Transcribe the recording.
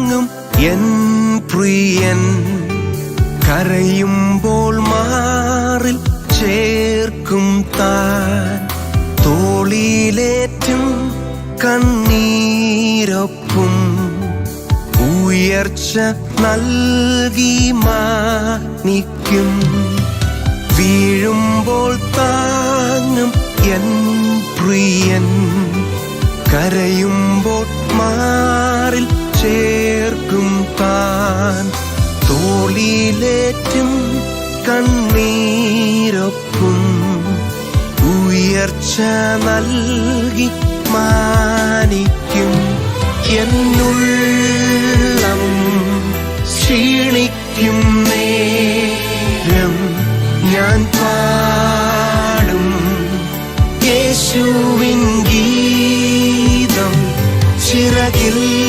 താങ്ങും എൻ പ്രിയൻ. കരയുമ്പോൾ മാറിൽ ചേർക്കും താൻ. തോളിലേറ്റും കണ്ണീരൊപ്പും ഉയർച്ച നൽകി മാനിക്കും. വീഴുമ്പോൾ താങ്ങും എൻ പ്രിയൻ. കരയുമ്പോൾ മാറിൽ ചേർക്കും താൻ. തോളിലേറ്റും കണ്ണീരൊപ്പും ഉയർച്ച നൽകി മാനിക്കും. എന്നുള്ളം ക്ഷീണിക്കും നേരം ഞാൻ പാടും യേശുവിൻ ഗീതം. ചിറകിൽ